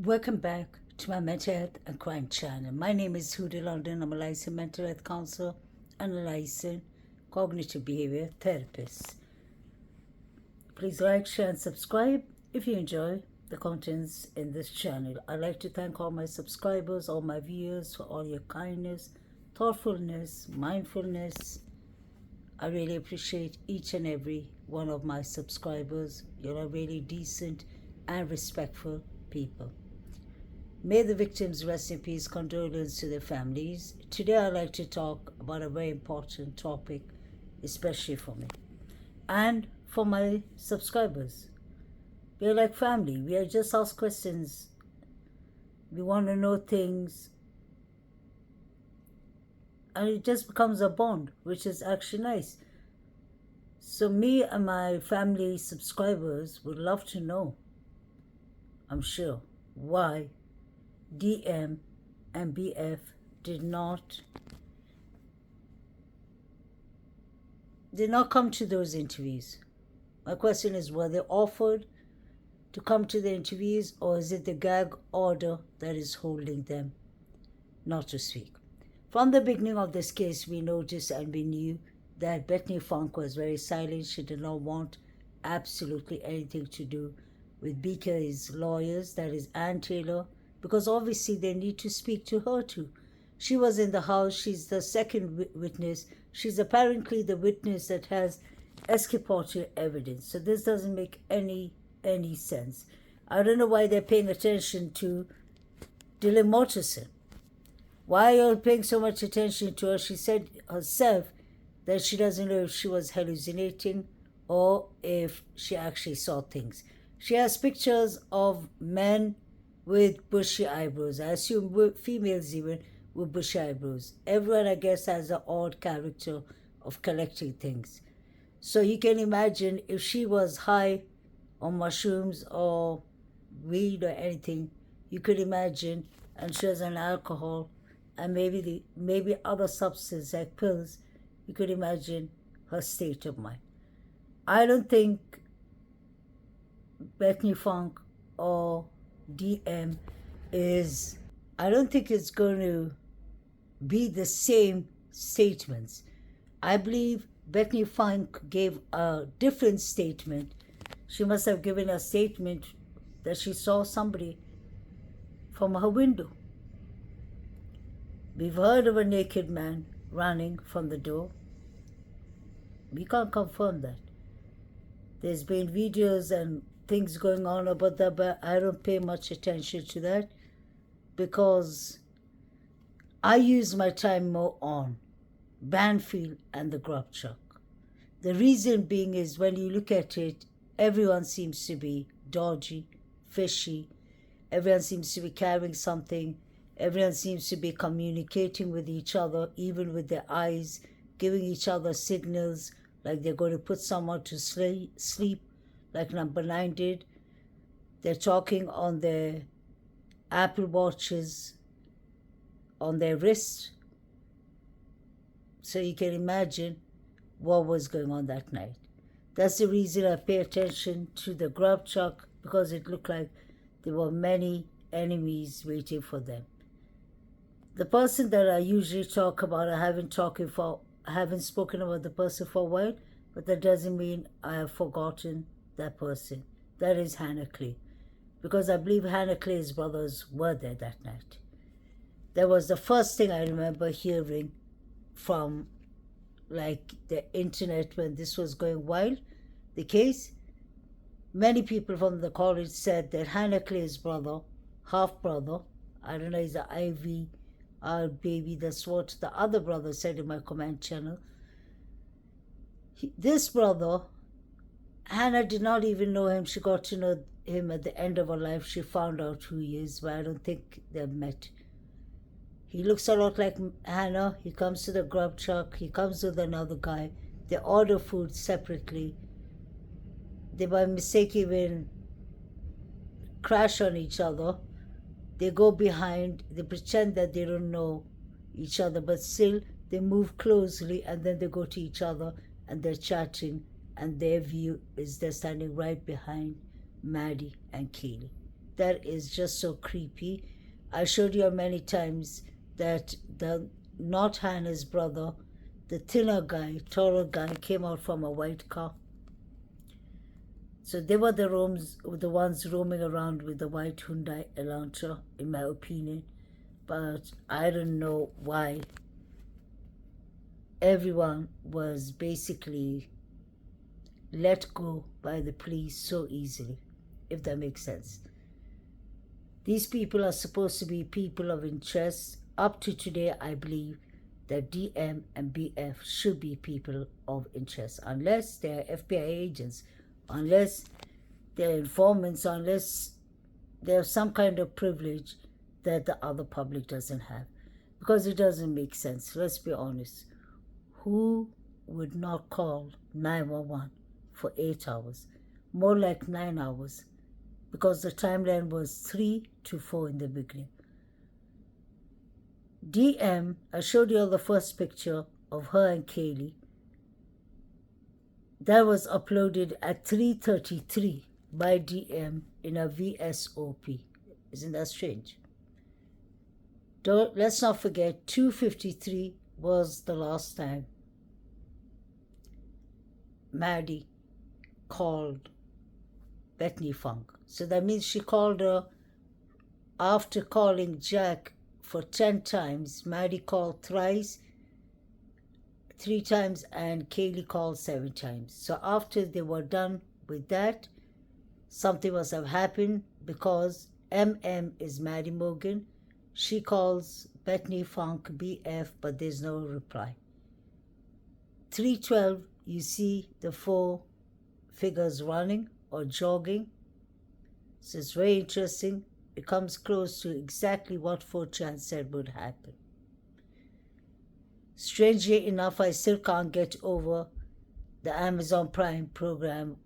Welcome back to my mental health and crime channel. My name is Huda London. I'm a licensed mental health counselor and a licensed cognitive behavior therapist. Please like, share, and subscribe if you enjoy the contents in this channel. I'd like to thank all my subscribers, all my viewers for all your kindness, thoughtfulness, mindfulness. I really appreciate each and every one of my subscribers. You're really decent and respectful people. May the victims rest in peace. Condolence to their families. Today I'd like to talk about a very important topic, especially for me and for my subscribers. We're like family. We are just asked questions. We want to know things. And it just becomes a bond, which is actually nice. So me and my family subscribers would love to know, I'm sure, why DM and BF did not come to those interviews. My question is, were they offered to come to the interviews, or is it the gag order that is holding them not to speak? From the beginning of this case, we noticed and we knew that Bethany Funk was very silent. She did not want absolutely anything to do with BK's lawyers, that is Ann Taylor, because obviously they need to speak to her too. She was in the house. She's the second witness. She's apparently the witness that has exculpatory evidence. So this doesn't make any sense. I don't know why they're paying attention to Dylan Mortensen. Why are you paying so much attention to her? She said herself that she doesn't know if she was hallucinating or if she actually saw things. She has pictures of men with bushy eyebrows. I assume females even with bushy eyebrows. Everyone, I guess, has an odd character of collecting things. So you can imagine if she was high on mushrooms or weed or anything, you could imagine, and she was on alcohol and maybe other substances like pills, you could imagine her state of mind. I don't think Bethany Funk or DM I don't think it's going to be the same statements. I believe Bethany Funk gave a different statement. She must have given a statement that she saw somebody from her window. We've heard of a naked man running from the door. We can't confirm that. There's been videos and things going on about that, but I don't pay much attention to that because I use my time more on Banfield and the grub truck. The reason being is when you look at it, everyone seems to be dodgy, fishy. Everyone seems to be carrying something. Everyone seems to be communicating with each other, even with their eyes, giving each other signals like they're going to put someone to sleep, like number 9 did. They're talking on their Apple Watches, on their wrists. So you can imagine what was going on that night. That's the reason I pay attention to the grub truck, because it looked like there were many enemies waiting for them. The person that I usually talk about, I haven't spoken about the person for a while, but that doesn't mean I have forgotten that person. That is Hannah Clay, because I believe Hannah Clay's brothers were there that night. That was the first thing I remember hearing from like the internet when this was going wild, the case. Many people from the college said that Hannah Clay's brother, half brother, I don't know, he's an IV baby, that's what the other brother said in my comment channel. This brother, Hannah did not even know him. She got to know him at the end of her life. She found out who he is, but I don't think they've met. He looks a lot like Hannah. He comes to the grub truck. He comes with another guy. They order food separately. They by mistake even crash on each other. They go behind. They pretend that they don't know each other, but still they move closely, and then they go to each other and they're chatting, and their view is they're standing right behind Maddie and Kaylee. that is just so creepy. I showed you many times that the not Hannah's brother, the thinner guy, taller guy, came out from a white car. So they were the ones roaming around with the white Hyundai Elantra, in my opinion. But I don't know why everyone was basically let go by the police so easily, if that makes sense. These people are supposed to be people of interest. Up to today, I believe that DM and BF should be people of interest, unless they're FBI agents, unless they're informants, unless they have some kind of privilege that the other public doesn't have. Because it doesn't make sense. Let's be honest. Who would not call 911 for 8 hours? More like 9 hours. Because the timeline was 3 to 4 in the beginning. DM, I showed you all the first picture of her and Kaylee. That was uploaded at 3:33 by DM in a VSOP. Isn't that strange? Let's not forget, 2:53 was the last time Maddie called Bethany Funk. So that means she called her after calling Jack for 10 times. Maddie called thrice, 3 times, and Kaylee called 7 times. So after they were done with that, something must have happened, because MM is Maddie Morgan. She calls Bethany Funk BF, but there's no reply. 3:12, you see the 4 figures running or jogging. So it's very interesting. It comes close to exactly what 4chan said would happen. Strangely enough, I still can't get over the Amazon Prime program,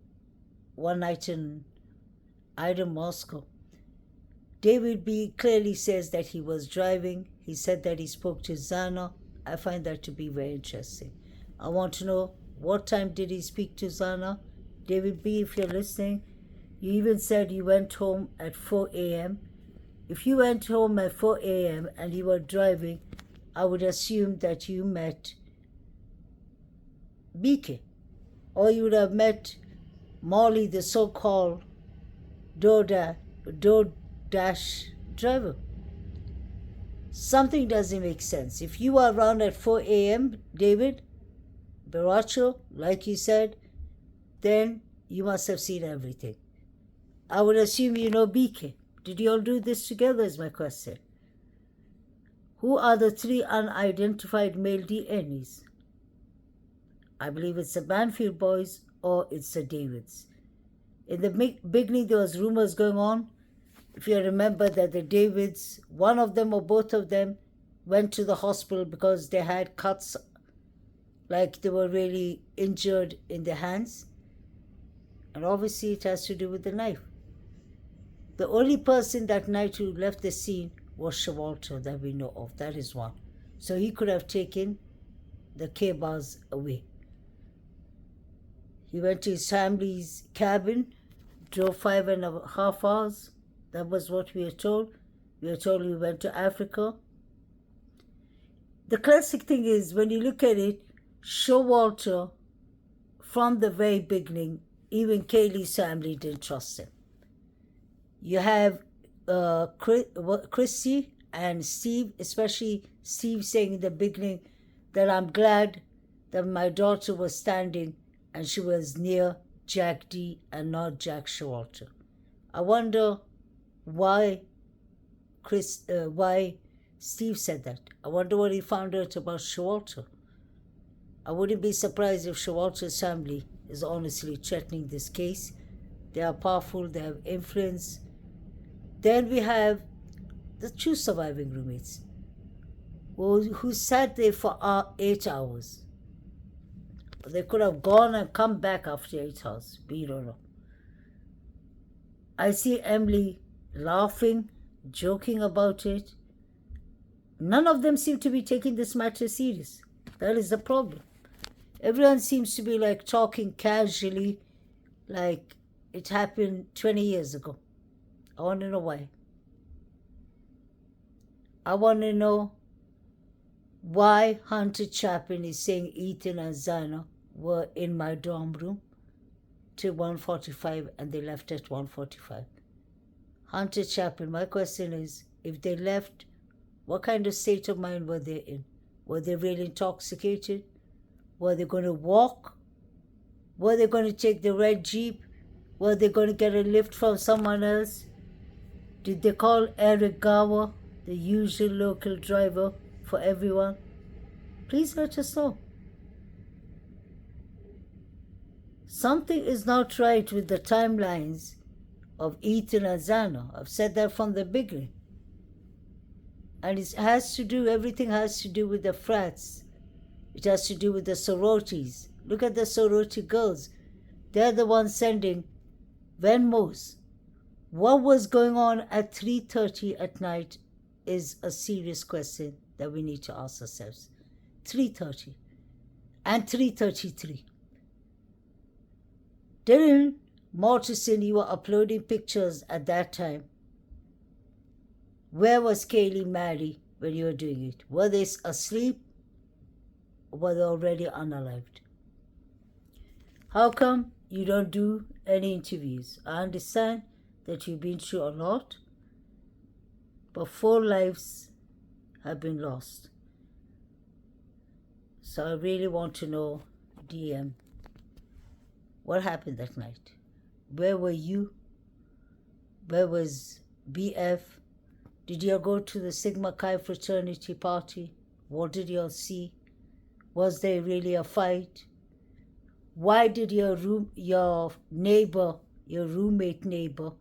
One Night in Idaho, Moscow. David B. clearly says that he was driving. He said that he spoke to Zana. I find that to be very interesting. I want to know, what time did he speak to Zana? David B., if you're listening, you even said you went home at 4 a.m. If you went home at 4 a.m. and you were driving, I would assume that you met BK. Or you would have met Molly, the so-called DoorDash driver. Something doesn't make sense. If you are around at 4 a.m., David Baracho, like you said, then you must have seen everything. I would assume you know BK. Did you all do this together is my question. Who are the 3 unidentified male DNAs? I believe it's the Banfield boys or it's the Davids. In the beginning, there was rumors going on. If you remember that the Davids, one of them or both of them, went to the hospital because they had cuts, like they were really injured in their hands. And obviously it has to do with the knife. The only person that night who left the scene was Shawalter that we know of. That is one. So he could have taken the K-bars away. He went to his family's cabin, drove 5.5 hours. That was what we were told. We were told he went to Africa. The classic thing is, when you look at it, Showalter, from the very beginning, even Kaylee's family didn't trust him. You have Christy and Steve, especially Steve saying in the beginning that I'm glad that my daughter was standing and she was near Jack D and not Jack Showalter. I wonder why Steve said that. I wonder what he found out about Showalter. I wouldn't be surprised if Showalter's family is honestly threatening this case. They are powerful, they have influence. Then we have the 2 surviving roommates who sat there for 8 hours. They could have gone and come back after 8 hours. We don't know. I see Emily laughing, joking about it. None of them seem to be taking this matter serious. That is the problem. Everyone seems to be like talking casually, like it happened 20 years ago. I want to know why. I want to know why Hunter Chapin is saying Ethan and Zana were in my dorm room till 1:45 and they left at 1:45. Hunter Chapin, my question is, if they left, what kind of state of mind were they in? Were they really intoxicated? Were they going to walk? Were they going to take the red Jeep? Were they going to get a lift from someone else? Did they call Eric Gower, the usual local driver for everyone? Please let us know. Something is not right with the timelines of Ethan and Zana. I've said that from the beginning. And it has to do, everything has to do with the frats. It has to do with the sororities. Look at the sorority girls. They're the ones sending Venmos. What was going on at 3:30 at night is a serious question that we need to ask ourselves. 3:30 and 3:33. Dylan Mortensen, you were uploading pictures at that time. Where was Kaylee Maddie when you were doing it? Were they asleep or were they already unalived? How come you don't do any interviews? I understand that you've been through a lot, but 4 lives have been lost. So I really want to know, DM, what happened that night? Where were you? Where was BF? Did you go to the Sigma Chi fraternity party? What did you all see? Was there really a fight? Why did your roommate neighbor,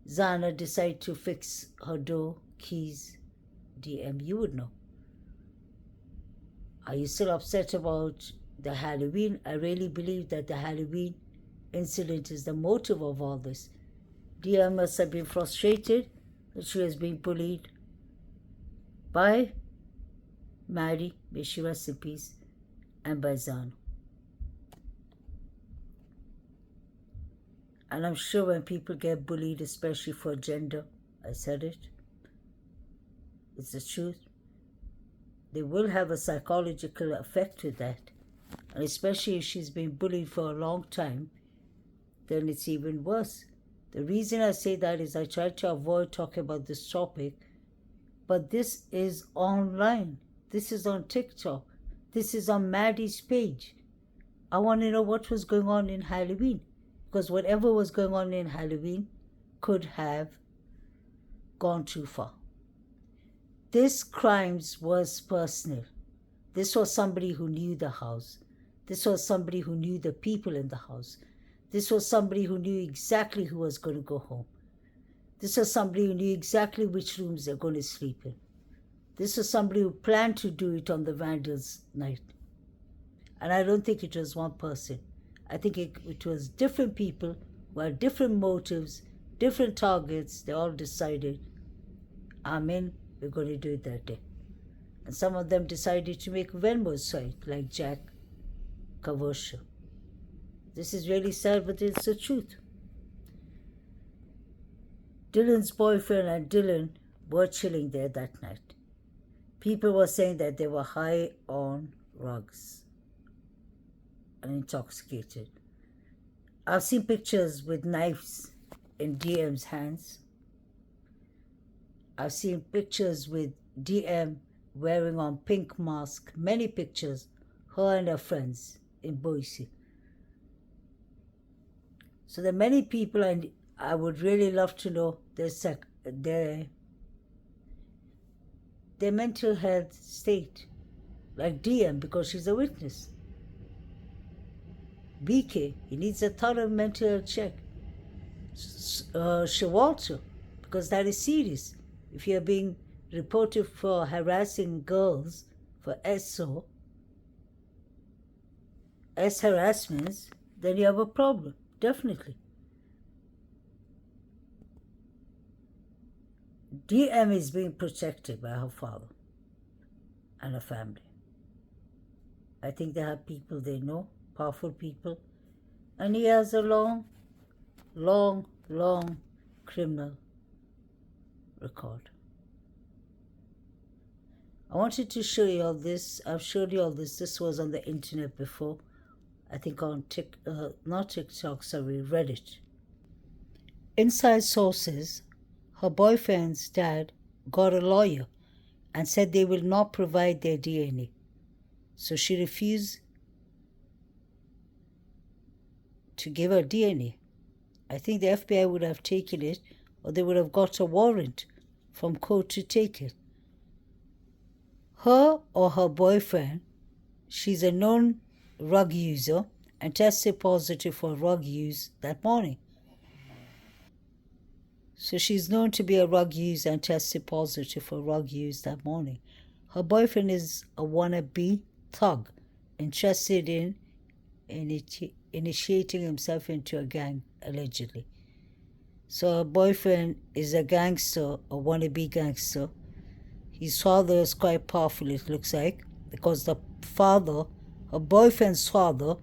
Zana, decide to fix her door keys? DM, you would know. Are you still upset about the Halloween? I really believe that the Halloween incident is the motive of all this. DM must have been frustrated that she was being bullied by Maddie, may she rest in peace, and by Zana. And I'm sure when people get bullied, especially for gender, I said it, it's the truth, they will have a psychological effect with that. And especially if she's been bullied for a long time, then it's even worse. The reason I say that is I try to avoid talking about this topic, but this is online. This is on TikTok. This is on Maddie's page. I want to know what was going on in Halloween, because whatever was going on in Halloween could have gone too far. This crimes was personal. This was somebody who knew the house. This was somebody who knew the people in the house. This was somebody who knew exactly who was going to go home. This was somebody who knew exactly which rooms they're going to sleep in. This was somebody who planned to do it on the Vandals night. And I don't think it was one person. I think it was different people who had different motives, different targets. They all decided, Amen, we're going to do it that day. And some of them decided to make Venmo site, like Jack Kavosha. This is really sad, but it's the truth. Dylan's boyfriend and Dylan were chilling there that night. People were saying that they were high on drugs and intoxicated. I've seen pictures with knives in DM's hands. I've seen pictures with DM wearing on pink mask, many pictures, her and her friends in Boise. So there are many people, and I would really love to know their mental health state, like DM, because she's a witness. BK, he needs a thorough mental health check. Shawalter, because that is serious. If you're being reported for harassing girls for SO, S harassments, then you have a problem, definitely. DM is being protected by her father and her family. I think they have people they know, powerful people, and he has a long criminal record. I wanted to show you all this. I've showed you all this. This was on the internet before. I think on not TikTok, sorry, Reddit. Inside sources, her boyfriend's dad got a lawyer and said they will not provide their DNA. So she refused to give her DNA. I think the FBI would have taken it, or they would have got a warrant from court to take it. Her or her boyfriend, she's a known drug user and tested positive for drug use that morning. So she's known to be a drug user and tested positive for drug use that morning. Her boyfriend is a wannabe thug, interested in initiating himself into a gang, allegedly. So her boyfriend is a gangster, a wannabe gangster. His father is quite powerful, it looks like, because the father, her boyfriend's father,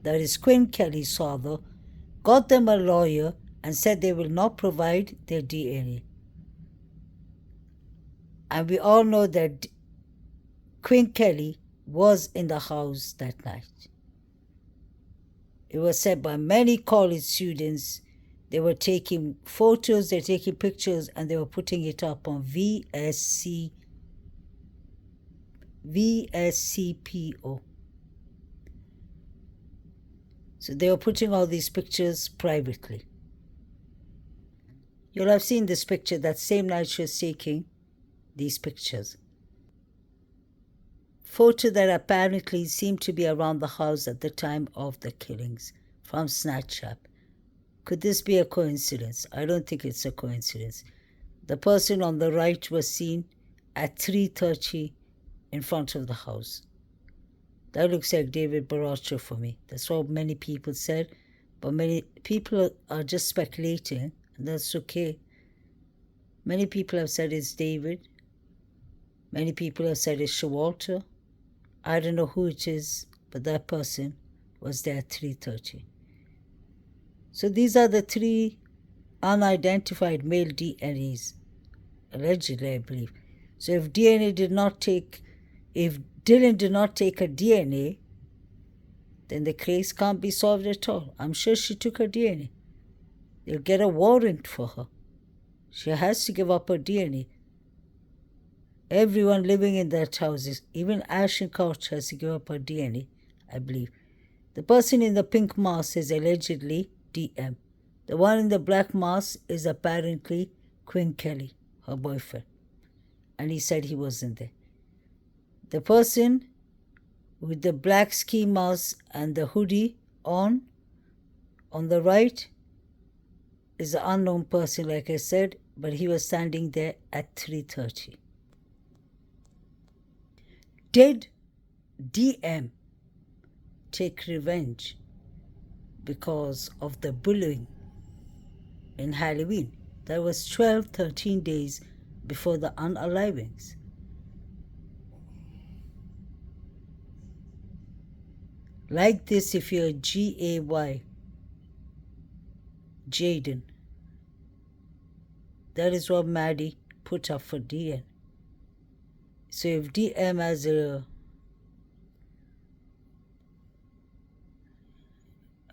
that is Quinn Kelly's father, got them a lawyer and said they will not provide their DNA. And we all know that Quinn Kelly was in the house that night. It was said by many college students. They were taking photos, they're taking pictures, and they were putting it up on VSCPO. So they were putting all these pictures privately. You'll have seen this picture that same night she was taking these pictures. Photo that apparently seemed to be around the house at the time of the killings from Snapchat. Could this be a coincidence? I don't think it's a coincidence. The person on the right was seen at 3:30 in front of the house. That looks like David Baracho for me. That's what many people said, but many people are just speculating, and that's okay. Many people have said it's David. Many people have said it's Shawalter. I don't know who it is, but that person was there at 3:30. So these are the 3 unidentified male DNAs, allegedly, I believe. So if Dylan did not take a DNA, then the case can't be solved at all. I'm sure she took her DNA. They'll get a warrant for her. She has to give up her DNA. Everyone living in that house, even Ashton Couch, has to give up her DNA, I believe. The person in the pink mask is allegedly DM. The one in the black mask is apparently Quinn Kelly, her boyfriend. And he said he wasn't there. The person with the black ski mask and the hoodie on the right, is an unknown person, like I said, but he was standing there at 3:30. Did DM take revenge because of the bullying in Halloween? That was 13 days before the unalivings. Like this if you're GAY, Jaden. That is what Maddie put up for DM. So if DM has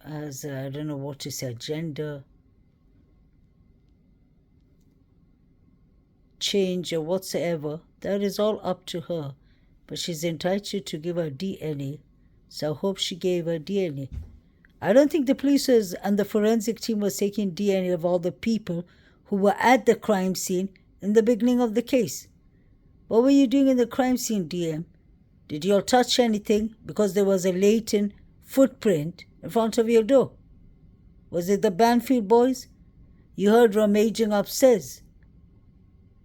I don't know what to say, gender change or whatsoever, that is all up to her. But she's entitled to give her DNA, so I hope she gave her DNA. I don't think the police and the forensic team was taking DNA of all the people who were at the crime scene in the beginning of the case. What were you doing in the crime scene, DM? Did you all touch anything because there was a latent footprint in front of your door? Was it the Banfield boys? You heard rummaging upstairs.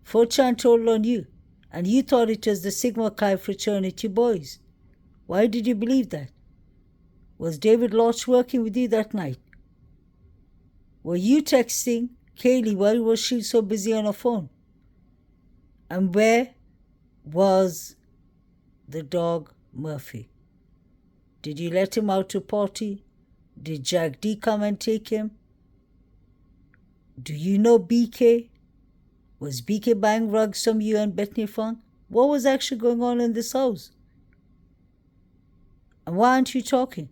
4chan told on you, and you thought it was the Sigma Chi fraternity boys. Why did you believe that? Was David Lodge working with you that night? Were you texting Kaylee? Why was she so busy on her phone? And where was the dog Murphy? Did you let him out to potty? Did Jack D come and take him? Do you know BK? Was BK buying rugs from you and Bethany Funk? What was actually going on in this house? And why aren't you talking?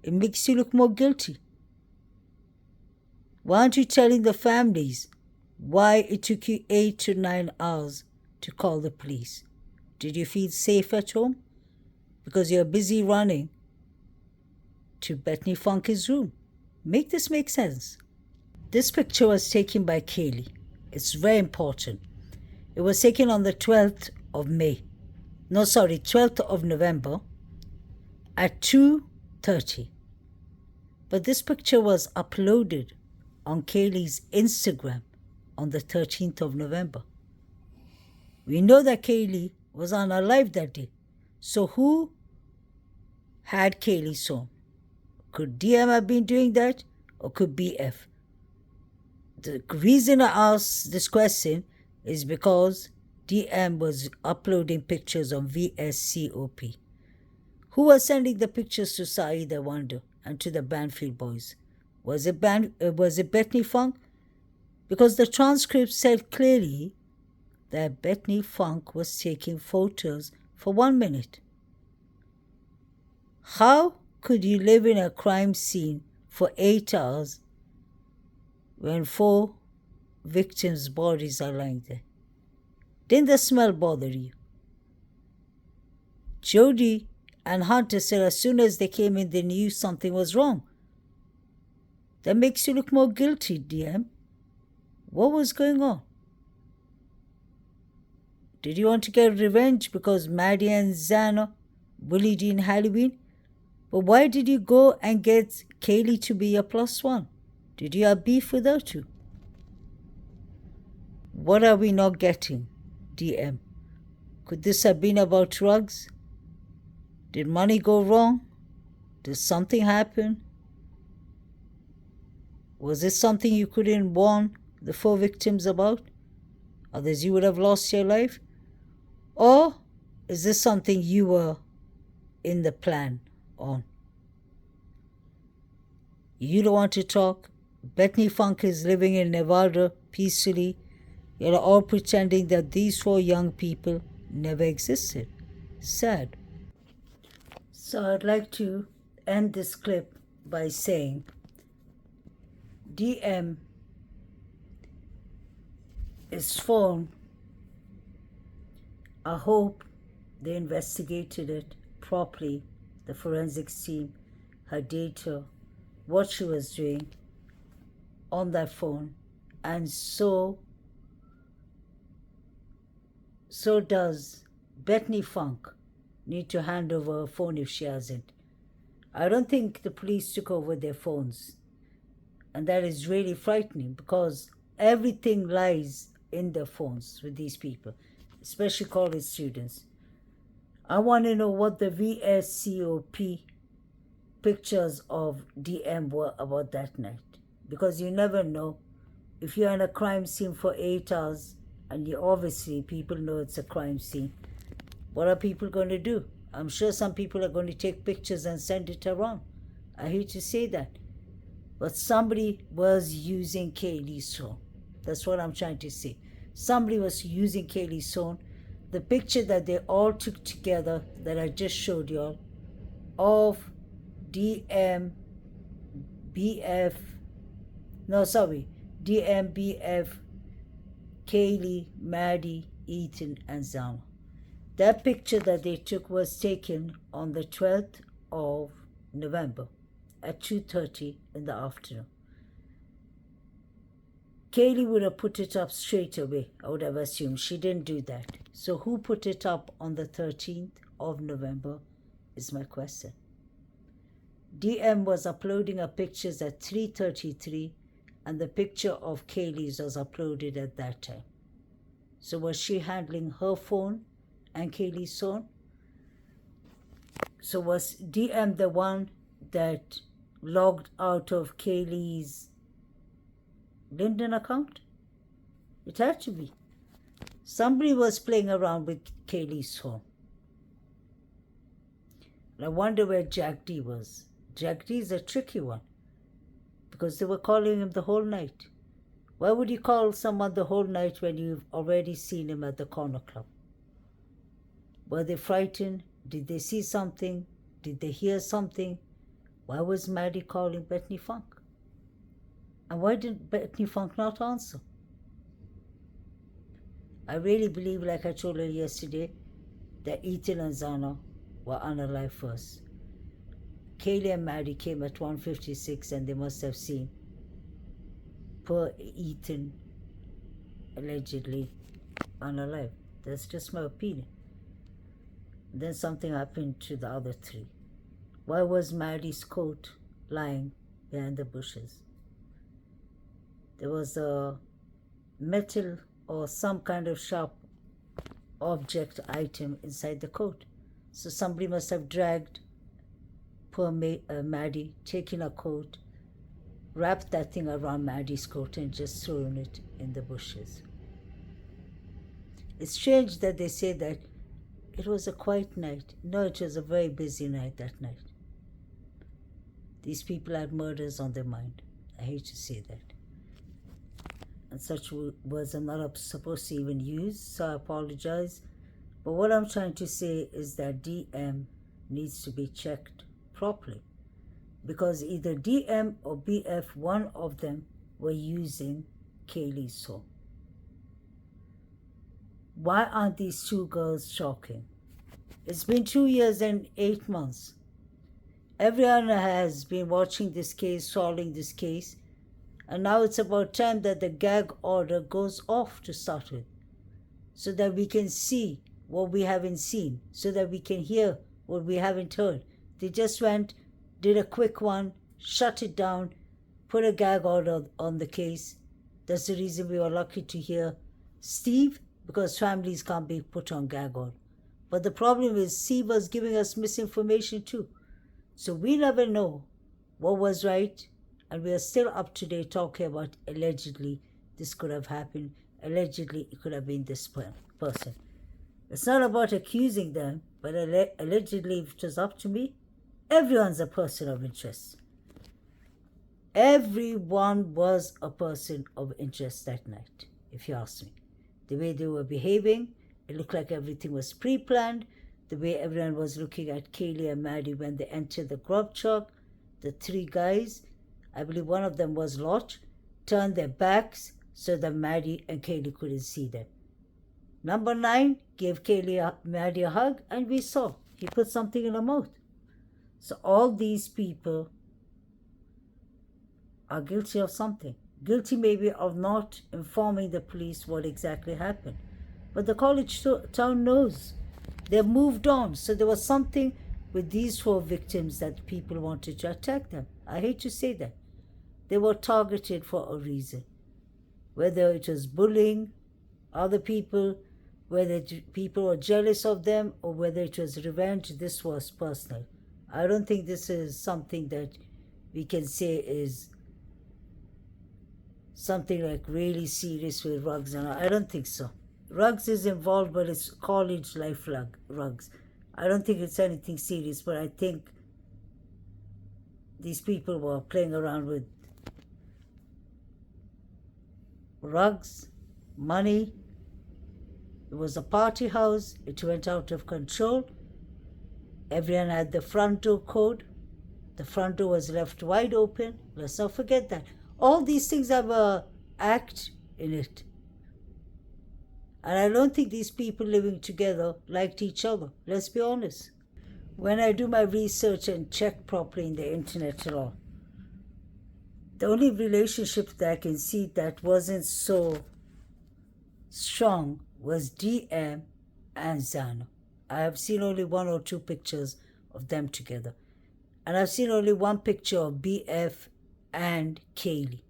It makes you look more guilty. Why aren't you telling the families why it took you 8 to 9 hours to call the police? Did you feel safe at home? Because you're busy running to Bethany Funk's room. Make this make sense. This picture was taken by Kaylee. It's very important. It was taken on the 12th of November at 2:30. But this picture was uploaded on Kaylee's Instagram on the 13th of November. We know that Kaylee was on her live that day. So who had Kaylee's phone? Could DM have been doing that, or could BF? The reason I ask this question is because DM was uploading pictures on VSCOP. Who was sending the pictures to Saeed, I wonder, and to the Banfield boys? Was it Bethany Funk? Because the transcript said clearly that Bethany Funk was taking photos for 1 minute. How could you live in a crime scene for 8 hours when 4 victims' bodies are lying there? Didn't the smell bother you? Jody and Hunter said as soon as they came in, they knew something was wrong. That makes you look more guilty, DM. What was going on? Did you want to get revenge because Maddie and Zana bullied you in Halloween? But why did you go and get Kaylee to be your +1? Did you have beef with her too? What are we not getting, DM? Could this have been about drugs? Did money go wrong? Did something happen? Was it something you couldn't warn the 4 victims about? Others you would have lost your life? Or is this something you were in the plan on? You don't want to talk. Bethany Funk is living in Nevada peacefully. You're all pretending that these 4 young people never existed. Sad. So I'd like to end this clip by saying DM his phone, I hope they investigated it properly, the forensics team, her data, what she was doing on that phone, and so does Bethany Funk need to hand over her phone if she hasn't. I don't think the police took over their phones, and that is really frightening because everything lies in their phones with these people, especially college students. I want to know what the VSCOP pictures of DM were about that night, because you never know. If you're in a crime scene for 8 hours and you obviously people know it's a crime scene, what are people going to do? I'm sure some people are going to take pictures and send it around. I hate to say that, but somebody was using Kaylee's phone. That's what I'm trying to say. Somebody was using Kaylee's phone. The picture that they all took together that I just showed y'all of DM, BF, Kaylee, Maddie, Ethan, and Zama. That picture that they took was taken on the 12th of November at 2:30 in the afternoon. Kaylee would have put it up straight away, I would have assumed. She didn't do that. So who put it up on the 13th of November is my question. DM was uploading her pictures at 3:33 and the picture of Kaylee's was uploaded at that time. So was she handling her phone and Kaylee's phone? So was DM the one that logged out of Kaylee's LinkedIn account? It had to be. Somebody was playing around with Kaylee's phone. And I wonder where Jack D was. Jack D is a tricky one. because they were calling him the whole night. Why would you call someone the whole night when you've already seen him at the corner club? Were they frightened? Did they see something? Did they hear something? Why was Maddie calling Bethany Funk? And why did Bethany Funk not answer? I really believe, like I told her yesterday, that Ethan and Zana were unalive first. Kaylee and Maddie came at 1:56 and they must have seen poor Ethan allegedly unalive. That's just my opinion. Then something happened to the other three. Why was Maddie's coat lying behind the bushes? There was a metal or some kind of sharp object item inside the coat. So somebody must have dragged poor Maddie, taken her coat, wrapped that thing around Maddie's coat and just thrown it in the bushes. It's strange that they say that it was a quiet night. No, it was a very busy night that night. These people had murders on their mind. I hate to say that. And such words I'm not supposed to even use, so I apologize. But what I'm trying to say is that DM needs to be checked properly, because either DM or BF, one of them, were using KAYLEES' home. Why aren't these two girls talking? It's been 2 years and 8 months. Everyone has been watching this case, solving this case, and now it's about time that the gag order goes off to start with, so that we can see what we haven't seen, so that we can hear what we haven't heard. They just went, did a quick one, shut it down, put a gag order on the case. That's the reason we were lucky to hear Steve, because families can't be put on gag order. But the problem is Steve was giving us misinformation too. So we never know what was right, and we are still up to date talking about allegedly this could have happened, allegedly it could have been this person. It's not about accusing them, but allegedly, if it was up to me, everyone's a person of interest. Everyone was a person of interest that night, if you ask me. The way they were behaving, it looked like everything was pre-planned. The way everyone was looking at Kaylee and Maddie when they entered the grub truck, the three guys, I believe one of them was Lot, turned their backs so that Maddie and Kaylee couldn't see them. Number 9 gave Maddie a hug, and we saw he put something in her mouth. So all these people are guilty of something. Guilty maybe of not informing the police what exactly happened. But the college town knows. They've moved on. So there was something with these 4 victims that people wanted to attack them. I hate to say that. They were targeted for a reason. Whether it was bullying other people, whether people were jealous of them, or whether it was revenge, this was personal. I don't think this is something that we can say is something like really serious with Ruggs. And I don't think so. Ruggs is involved, but it's college life Ruggs. I don't think it's anything serious, but I think these people were playing around with Ruggs, money. It was a party house. It went out of control. Everyone had the front door code. The front door was left wide open. Let's not forget that. All these things have an act in it. And I don't think these people living together liked each other. Let's be honest. When I do my research and check properly in the internet and all, the only relationship that I can see that wasn't so strong was DM and Zana. I have seen only 1 or 2 pictures of them together. And I've seen only 1 picture of BF and Kaylee.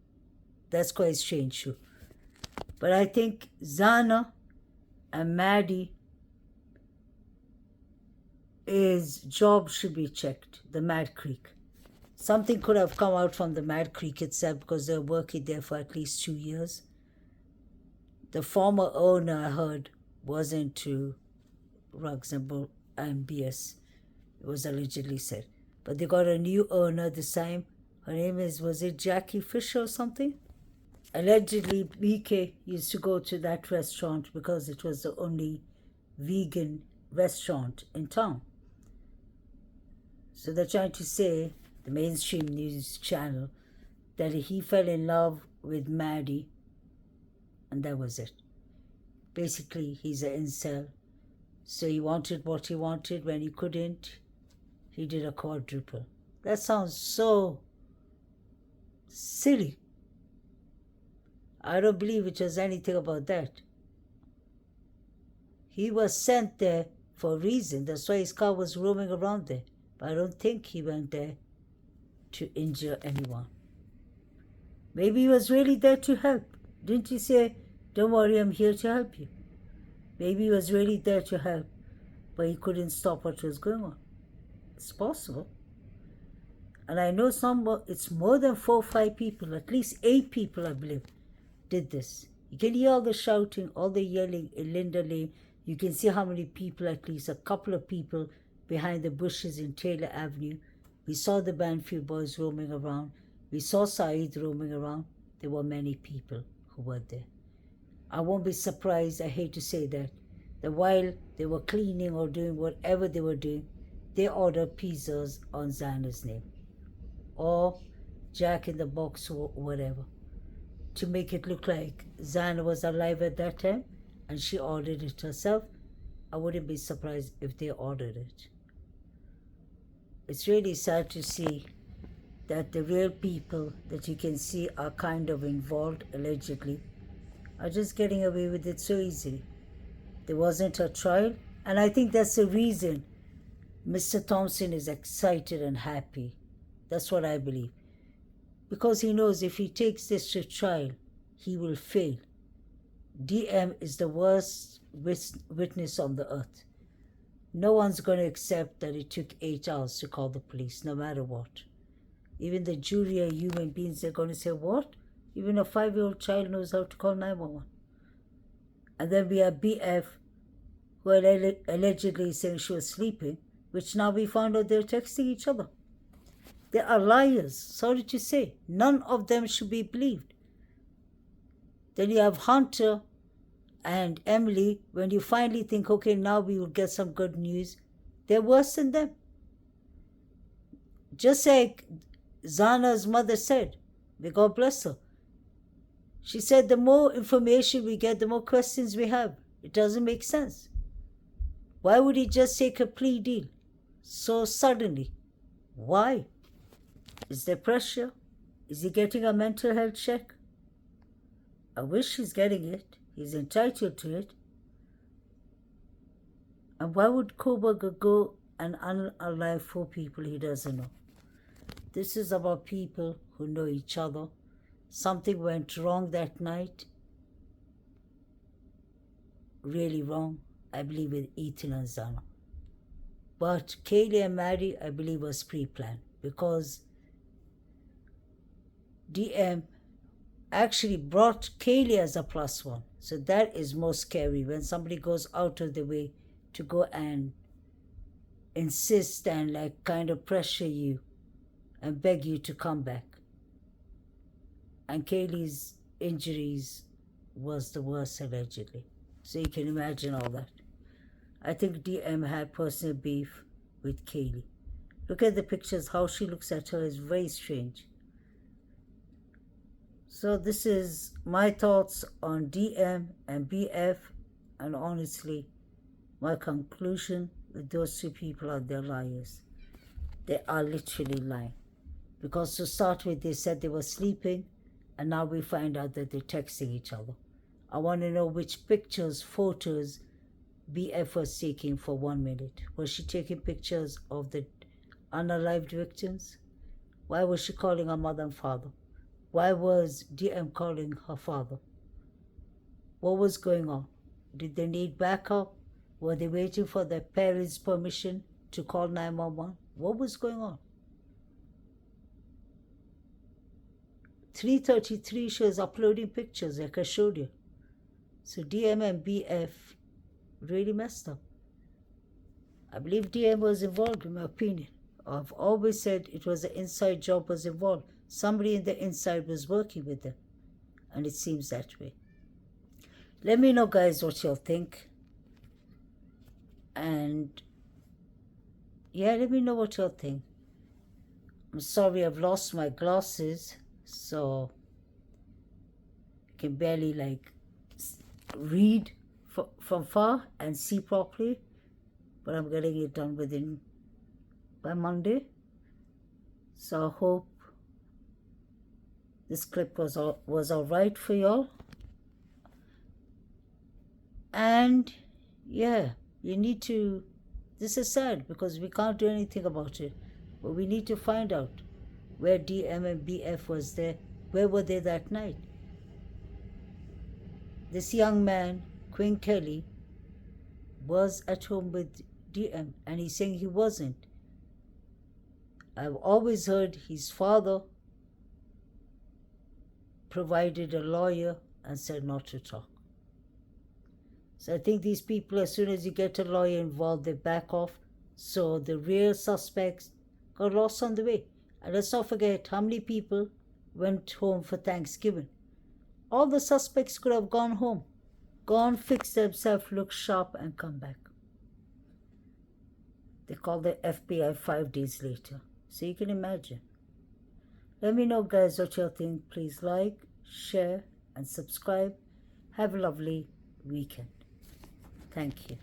That's quite strange too. But I think Zana and Maddie, his job should be checked, the Mad Creek. Something could have come out from the Mad Creek itself, because they were working there for at least 2 years. The former owner, I heard, was into Ruggs and BS. It was allegedly said. But they got a new owner this time. Her name was it Jackie Fisher or something? Allegedly, BK used to go to that restaurant because it was the only vegan restaurant in town. So they're trying to say, the mainstream news channel, that he fell in love with Maddie and that was it. Basically, he's an incel. So he wanted what he wanted. When he couldn't, he did a quadruple. That sounds so silly. I don't believe it was anything about that. He was sent there for a reason. That's why his car was roaming around there. But I don't think he went there to injure anyone. Maybe he was really there to help. Didn't he say, don't worry, I'm here to help you? Maybe he was really there to help, but he couldn't stop what was going on. It's possible. And I know it's more than 4 or 5 people, at least 8 people, I believe, did this. You can hear all the shouting, all the yelling in Linda Lane. You can see how many people, at least a couple of people behind the bushes in Taylor Avenue. We saw the Banfield boys roaming around. We saw Saeed roaming around. There were many people who were there. I won't be surprised, I hate to say that while they were cleaning or doing whatever they were doing, they ordered pizzas on Xana's name or Jack in the Box or whatever, to make it look like Xana was alive at that time and she ordered it herself. I wouldn't be surprised if they ordered it. It's really sad to see that the real people that you can see are kind of involved, allegedly, are just getting away with it so easily. There wasn't a trial, and I think that's the reason Mr. Thompson is excited and happy. That's what I believe. Because he knows if he takes this to trial, he will fail. DM is the worst witness on the earth. No one's going to accept that it took 8 hours to call the police, no matter what. Even the jury are human beings. They're going to say, what? Even a 5-year-old child knows how to call 911. And then we have BF, who allegedly saying she was sleeping, which now we found out they're texting each other. They are liars, sorry to say. None of them should be believed. Then you have Hunter and Emily. When you finally think, okay, now we will get some good news, they're worse than them. Just like Xana's mother said, may God bless her. She said the more information we get, the more questions we have. It doesn't make sense. Why would he just take a plea deal so suddenly? Why? Is there pressure? Is he getting a mental health check? I wish he's getting it. He's entitled to it. And why would Koberger go and unalive 4 people he doesn't know? This is about people who know each other. Something went wrong that night. Really wrong, I believe, with Ethan and Xana. But Kaylee and Maddie, I believe, was pre-planned because DM actually brought Kaylee as a +1. So that is more scary when somebody goes out of the way to go and insist and like kind of pressure you and beg you to come back. And Kaylee's injuries was the worst, allegedly. So you can imagine all that. I think DM had personal beef with Kaylee. Look at the pictures. How she looks at her is very strange. So this is my thoughts on DM and BF. And honestly, my conclusion with those 2 people are they're liars. They are literally lying. Because to start with, they said they were sleeping. And now we find out that they're texting each other. I want to know which pictures, photos BF was taking for 1 minute. Was she taking pictures of the unalived victims? Why was she calling her mother and father? Why was DM calling her father? What was going on? Did they need backup? Were they waiting for their parents' permission to call 911? What was going on? 3:33, she was uploading pictures like I showed you. So DM and BF really messed up. I believe DM was involved, in my opinion. I've always said it was an inside job was involved. Somebody in the inside was working with them. And it seems that way. Let me know, guys, what y'all think. And yeah, let me know what y'all think. I'm sorry I've lost my glasses, so I can barely read from far and see properly, but I'm getting it done by Monday. So I hope this clip was all right for y'all. And yeah, you need to, this is sad because we can't do anything about it, but we need to find out where DM and BF was there. Where were they that night? This young man, Quinn Kelly, was at home with DM, and he's saying he wasn't. I've always heard his father provided a lawyer and said not to talk. So I think these people, as soon as you get a lawyer involved, they back off. So the real suspects got lost on the way. And let's not forget how many people went home for Thanksgiving. All the suspects could have gone home, gone, fix themselves, look sharp, and come back. They called the FBI 5 days later. So you can imagine. Let me know, guys, what y'all think. Please like, share, and subscribe. Have a lovely weekend. Thank you.